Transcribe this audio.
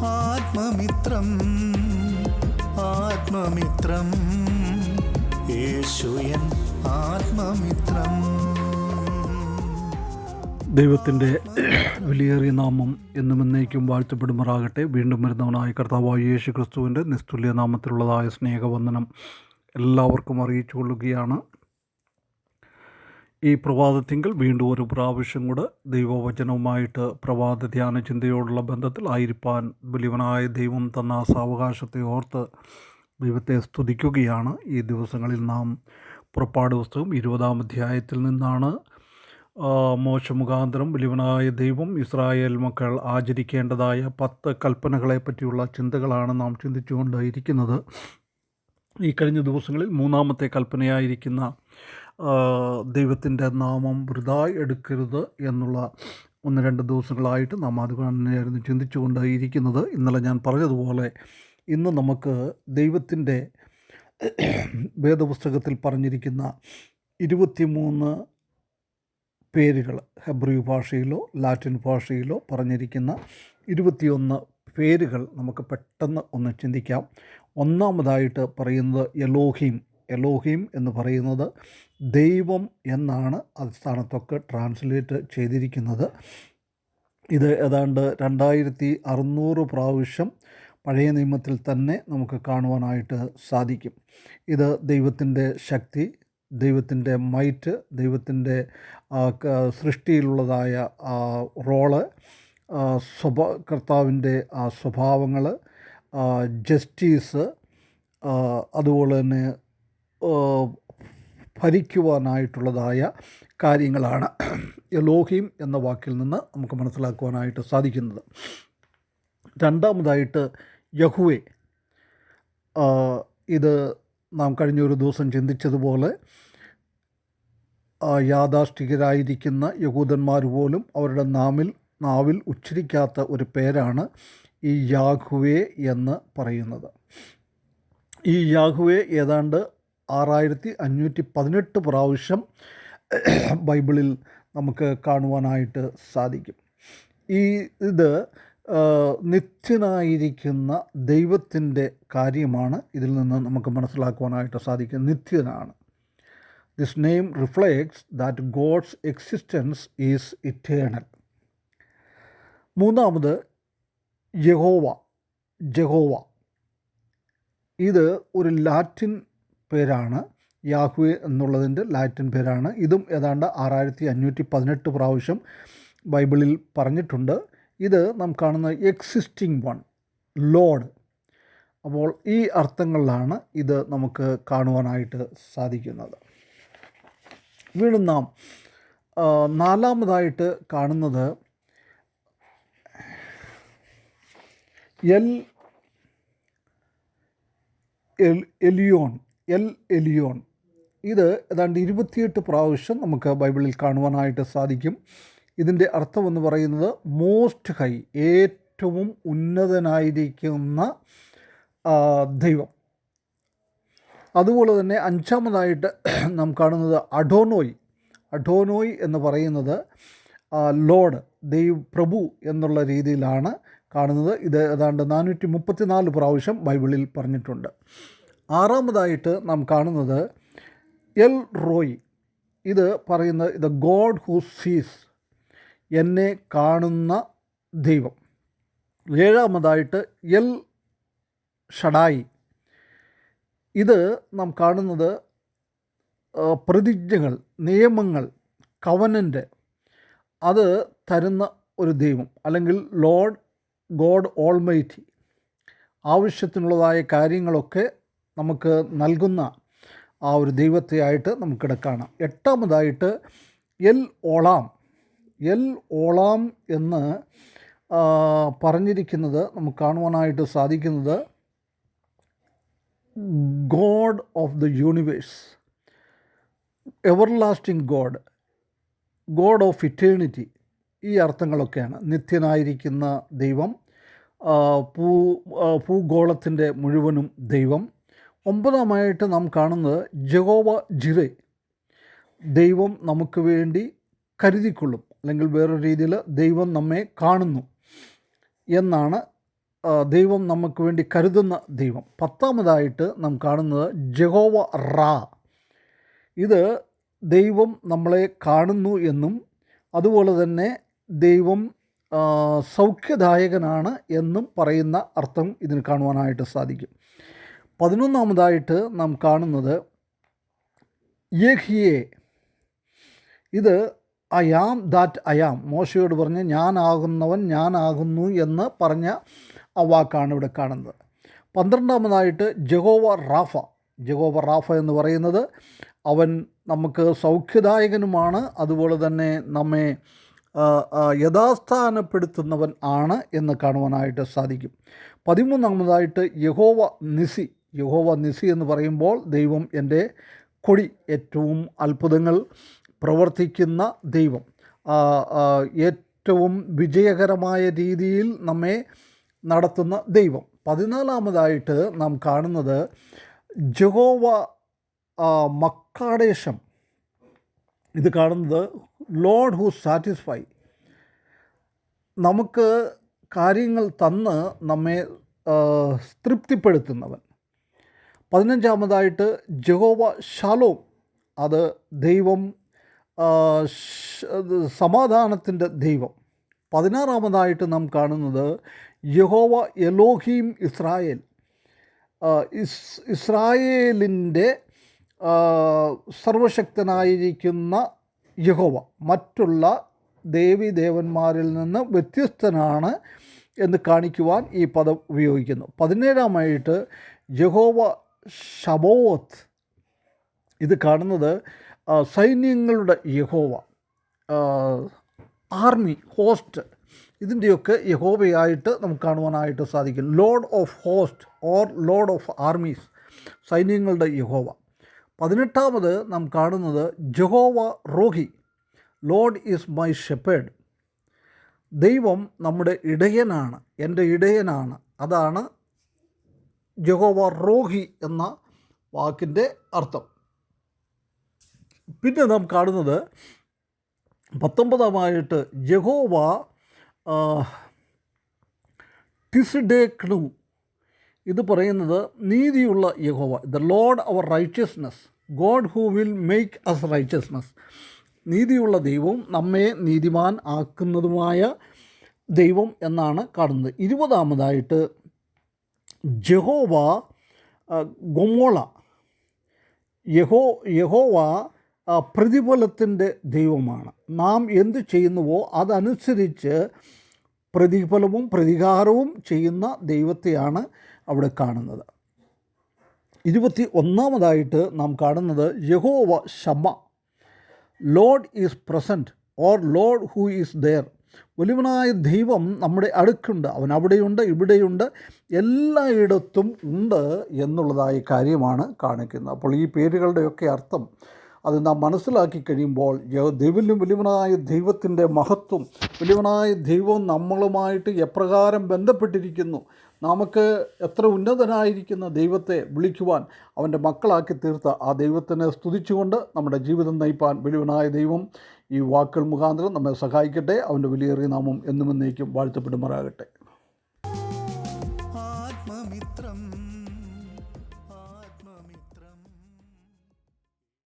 ആത്മമിത്രം ആത്മമിത്രം യേശുയൻ ആത്മമിത്രം. ദൈവത്തിൻ്റെ വിലയേറിയ നാമം എന്നും എന്നേക്കും വാഴ്ത്തപ്പെടുമാറാകട്ടെ. വീണ്ടും വരുന്നവനായ കർത്താവായ യേശു ക്രിസ്തുവിൻ്റെ നിസ്തുല്യ നാമത്തിലുള്ളതായ സ്നേഹവന്ദനം എല്ലാവർക്കും അറിയിച്ചു കൊള്ളുകയാണ്. ഈ പ്രഭാതത്തിങ്കൽ വീണ്ടും ഒരു പ്രാവശ്യം കൂടെ ദൈവവചനവുമായിട്ട് പ്രഭാത ധ്യാന ചിന്തയോടുള്ള ബന്ധത്തിൽ ആയിരിക്കാൻ വലിയവനായ ദൈവം തന്ന സാവകാശത്തെ ഓർത്ത് ദൈവത്തെ സ്തുതിക്കുകയാണ്. ഈ ദിവസങ്ങളിൽ നാം പുറപ്പാട് പുസ്തകം 20-ാം അധ്യായത്തിൽ നിന്നാണ് മോശ മുഖാന്തരം വലിയവനായ ദൈവം ഇസ്രായേൽ മക്കൾ ആചരിക്കേണ്ടതായ 10 കൽപ്പനകളെ പറ്റിയുള്ള ചിന്തകളാണ് നാം ചിന്തിച്ചുകൊണ്ട് ഇരിക്കുന്നത്. ഈ കഴിഞ്ഞ ദിവസങ്ങളിൽ 3-ാമത്തെ കൽപ്പനയായിരിക്കുന്ന ദൈവത്തിൻ്റെ നാമം വൃഥായി എടുക്കരുത് എന്നുള്ള 1-2 ദിവസങ്ങളായിട്ട് നാം അത് തന്നെയായിരുന്നു ചിന്തിച്ചുകൊണ്ട് ഇരിക്കുന്നത്. ഇന്നലെ ഞാൻ പറഞ്ഞതുപോലെ ഇന്ന് നമുക്ക് ദൈവത്തിൻ്റെ വേദപുസ്തകത്തിൽ പറഞ്ഞിരിക്കുന്ന 23 പേരുകൾ, ഹെബ്രു ഭാഷയിലോ ലാറ്റിൻ ഭാഷയിലോ പറഞ്ഞിരിക്കുന്ന 21 പേരുകൾ നമുക്ക് പെട്ടെന്ന് ഒന്ന് ചിന്തിക്കാം. ഒന്നാമതായിട്ട് പറയുന്നത് എലോഹീം എന്ന് പറയുന്നത് ദൈവം എന്നാണ് അത് സ്ഥാനത്തൊക്കെ ട്രാൻസ്ലേറ്റ് ചെയ്തിരിക്കുന്നത്. ഇത് ഏതാണ്ട് 2600 പ്രാവശ്യം പഴയ നിയമത്തിൽ തന്നെ നമുക്ക് കാണുവാനായിട്ട് സാധിക്കും. ഇത് ദൈവത്തിൻ്റെ ശക്തി, ദൈവത്തിൻ്റെ മൈറ്റ്, ദൈവത്തിൻ്റെ സൃഷ്ടിയിലുള്ളതായ റോള്, കർത്താവിൻ്റെ സ്വഭാവങ്ങൾ, ജസ്റ്റിസ്, അതുപോലെ തന്നെ ഭരിക്കുവാനായിട്ടുള്ളതായ കാര്യങ്ങളാണ് എലോഹീം എന്ന വാക്കിൽ നിന്ന് നമുക്ക് മനസ്സിലാക്കുവാനായിട്ട് സാധിക്കുന്നത്. രണ്ടാമതായിട്ട് യഹ്വേ. ഇത് നാം കഴിഞ്ഞൊരു ദിവസം ചിന്തിച്ചതുപോലെ യാഥാസ്ഥികരായിരിക്കുന്ന യഹൂദന്മാർ പോലും അവരുടെ നാവിൽ ഉച്ചരിക്കാത്ത ഒരു പേരാണ് ഈ യാഹ്വേ എന്ന് പറയുന്നത്. ഈ യാഹ്വേ ഏതാണ്ട് 6518 പ്രാവശ്യം ബൈബിളിൽ നമുക്ക് കാണുവാനായിട്ട് സാധിക്കും. ഇത് നിത്യനായിരിക്കുന്ന ദൈവത്തിൻ്റെ കാര്യമാണ് ഇതിൽ നിന്ന് നമുക്ക് മനസ്സിലാക്കുവാനായിട്ട് സാധിക്കും. നിത്യനാണ്. This name reflects that God's existence is eternal. മൂന്നാമത് ജഹോവ. ഇത് ഒരു ലാറ്റിൻ പേരാണ്. യാഹ്വേ എന്നുള്ളതിൻ്റെ ലാറ്റിൻ പേരാണ്. ഇതും ഏതാണ്ട് 6518 പ്രാവശ്യം ബൈബിളിൽ പറഞ്ഞിട്ടുണ്ട്. ഇത് നാം കാണുന്ന എക്സിസ്റ്റിംഗ് വൺ, ലോഡ്. അപ്പോൾ ഈ അർത്ഥങ്ങളിലാണ് ഇത് നമുക്ക് കാണുവാനായിട്ട് സാധിക്കുന്നത്. വീണ്ടും നാം നാലാമതായിട്ട് കാണുന്നത് എൽ എലിയോൺ. ഇത് ഏതാണ്ട് 28 പ്രാവശ്യം നമുക്ക് ബൈബിളിൽ കാണുവാനായിട്ട് സാധിക്കും. ഇതിൻ്റെ അർത്ഥം എന്ന് പറയുന്നത് മോസ്റ്റ് ഹൈ, ഏറ്റവും ഉന്നതനായിരിക്കുന്ന ദൈവം. അതുപോലെ തന്നെ അഞ്ചാമതായിട്ട് നാം കാണുന്നത് അഡോനോയ് എന്ന് പറയുന്നത് ലോഡ്, പ്രഭു എന്നുള്ള രീതിയിലാണ് കാണുന്നത്. ഇത് ഏതാണ്ട് 434 പ്രാവശ്യം ബൈബിളിൽ പറഞ്ഞിട്ടുണ്ട്. ആറാമതായിട്ട് നാം കാണുന്നത് എൽ റോയ്. ഇത് പറയുന്നത് ദ ഗോഡ് ഹൂ സീസ്, എന്നെ കാണുന്ന ദൈവം. ഏഴാമതായിട്ട് എൽ ഷഡായി. ഇത് നാം കാണുന്നത് പ്രതിജ്ഞകൾ, നിയമങ്ങൾ, കവനൻ്റ് അത് തരുന്ന ഒരു ദൈവം, അല്ലെങ്കിൽ ഗോഡ് ഓൾമൈറ്റി. ആവശ്യത്തിനുള്ളതായ കാര്യങ്ങളൊക്കെ നമുക്ക് നൽകുന്ന ആ ഒരു ദൈവത്തെയായിട്ട് നമുക്കിവിടെ കാണാം. എട്ടാമതായിട്ട് എൽ ഓളാം എന്ന് പറഞ്ഞിരിക്കുന്നത് നമുക്ക് കാണുവാനായിട്ട് സാധിക്കുന്നത് God of the universe, everlasting God of eternity. ഈ അർത്ഥങ്ങളൊക്കെയാണ്. നിത്യനായിരിക്കുന്ന ദൈവം, ഭൂഗോളത്തിൻ്റെ മുഴുവനും ദൈവം. ഒമ്പതാമായിട്ട് നാം കാണുന്നത് ജഹോവ ജിറെ, ദൈവം നമുക്ക് വേണ്ടി കരുതിക്കൊള്ളും, അല്ലെങ്കിൽ വേറൊരു രീതിയിൽ ദൈവം നമ്മെ കാണുന്നു എന്നാണ് ദൈവം നമുക്ക് വേണ്ടി കരുതുന്ന ദൈവം. 10ാമതായിട്ട് നാം കാണുന്നത് ജഹോവ റാ. ഇത് ദൈവം നമ്മളെ കാണുന്നു എന്നും അതുപോലെ തന്നെ ദൈവം സൗഖ്യദായകനാണ് എന്നും പറയുന്ന അർത്ഥം ഇതിന് കാണുവാനായിട്ട് സാധിക്കും. 11ാമതായിട്ട് നാം കാണുന്നത് യഹ്യേ. ഇത് അയാം ദാറ്റ് അയാം, മോശയോട് പറഞ്ഞ് ഞാനാകുന്നവൻ ഞാനാകുന്നു എന്ന് പറഞ്ഞ ആ വാക്കാണ് ഇവിടെ കാണുന്നത്. 12ാമതായിട്ട് ജഹോവ റാഫ. ജഹോവ റാഫ എന്ന് പറയുന്നത് അവൻ നമുക്ക് സൗഖ്യദായകനുമാണ്, അതുപോലെ തന്നെ നമ്മെ യഥാസ്ഥാനപ്പെടുത്തുന്നവൻ ആണ് എന്ന് കാണുവാനായിട്ട് സാധിക്കും. 13ാമതായിട്ട് യഹോവ നിസി. യഹോവ നിസി എന്ന് പറയുമ്പോൾ ദൈവം എൻ്റെ കൊടി, ഏറ്റവും അത്ഭുതങ്ങൾ പ്രവർത്തിക്കുന്ന ദൈവം, ഏറ്റവും വിജയകരമായ രീതിയിൽ നമ്മെ നടത്തുന്ന ദൈവം. 14ാമതായിട്ട് നാം കാണുന്നത് ജഹോവ മക്കാഡേശം. ഇത് കാണുന്നത് ലോർഡ് ഹു സാറ്റിസ്ഫൈ, നമുക്ക് കാര്യങ്ങൾ തന്ന് നമ്മെ തൃപ്തിപ്പെടുത്തുന്നവൻ. 15ാമതായിട്ട് ജഹോവ ഷാലോം. അത് ദൈവം സമാധാനത്തിൻ്റെ ദൈവം. 16ാമതായിട്ട് നാം കാണുന്നത് യഹോവ എലോഹീം ഇസ്രായേൽ. ഇസ്രായേലിൻ്റെ സർവശക്തനായിരിക്കുന്ന യഹോവ മറ്റുള്ള ദേവീദേവന്മാരിൽ നിന്ന് വ്യത്യസ്തനാണ് എന്ന് കാണിക്കുവാൻ ഈ പദം ഉപയോഗിക്കുന്നു. 17ാമായിട്ട് യഹോവ ശബോത്ത്. ഇത് കാണുന്നത് സൈന്യങ്ങളുടെ യഹോവ, ആർമി, ഹോസ്റ്റ്, ഇതിൻ്റെയൊക്കെ യഹോവയായിട്ട് നമുക്ക് കാണുവാനായിട്ട് സാധിക്കും. Lord of host or lord of armies, സൈന്യങ്ങളുടെ യഹോവ. 18ാമത് നാം കാണുന്നത് Jehovah Rohi. Lord is my shepherd. ദൈവം നമ്മുടെ ഇടയനാണ്, എൻ്റെ ഇടയനാണ്. അതാണ് ജഹോവ റോഹി എന്ന വാക്കിൻ്റെ അർത്ഥം. പിന്നെ നാം കാണുന്നത് 19ാമായിട്ട് യഹോവ ടിസ്ഡേക്ണു. ഇത് പറയുന്നത് നീതിയുള്ള യഹോവ, the lord our righteousness, God who will make us righteousness. നീതിയുള്ള ദൈവവും നമ്മെ നീതിമാൻ ആക്കുന്നതുമായ ദൈവം എന്നാണ് കാണുന്നത്. 20ാമതായിട്ട് ജഹോവ ഗൊമോള. യഹോവ പ്രതിഫലത്തിൻ്റെ ദൈവമാണ്. നാം എന്ത് ചെയ്യുന്നുവോ അതനുസരിച്ച് പ്രതിഫലവും പ്രതികാരവും ചെയ്യുന്ന ദൈവത്തെയാണ് അവിടെ കാണുന്നത്. 21ാമതായിട്ട് നാം കാണുന്നത് യഹോവ ശമ്മ. Lord is present or lord who is there. വലിയവനായ ദൈവം നമ്മുടെ അടുക്കുണ്ട്, അവൻ അവിടെയുണ്ട്, ഇവിടെയുണ്ട്, എല്ലായിടത്തും ഉണ്ട് എന്നുള്ളതായ കാര്യമാണ് കാണിക്കുന്നത്. അപ്പോൾ ഈ പേരുകളുടെയൊക്കെ അർത്ഥം അത് നാം മനസ്സിലാക്കി കഴിയുമ്പോൾ വലിയവനായ ദൈവത്തിൻ്റെ മഹത്വം, വലിയവനായ ദൈവം നമ്മളുമായിട്ട് എപ്രകാരം ബന്ധപ്പെട്ടിരിക്കുന്നു, നമുക്ക് എത്ര ഉന്നതനായിരിക്കുന്ന ദൈവത്തെ വിളിക്കുവാൻ അവൻ്റെ മക്കളാക്കി തീർത്ത ആ ദൈവത്തിനെ സ്തുതിച്ചുകൊണ്ട് നമ്മുടെ ജീവിതം നയിപ്പാൻ വലിയവനായ ദൈവം ഈ വാക്കുകൾ മുഖാന്തരം നമ്മെ സഹായിക്കട്ടെ. അവൻ്റെ വിലയേറിയ നാമം എന്നും എന്നേക്കും വാഴ്ത്തപ്പെടുമാറാകട്ടെ.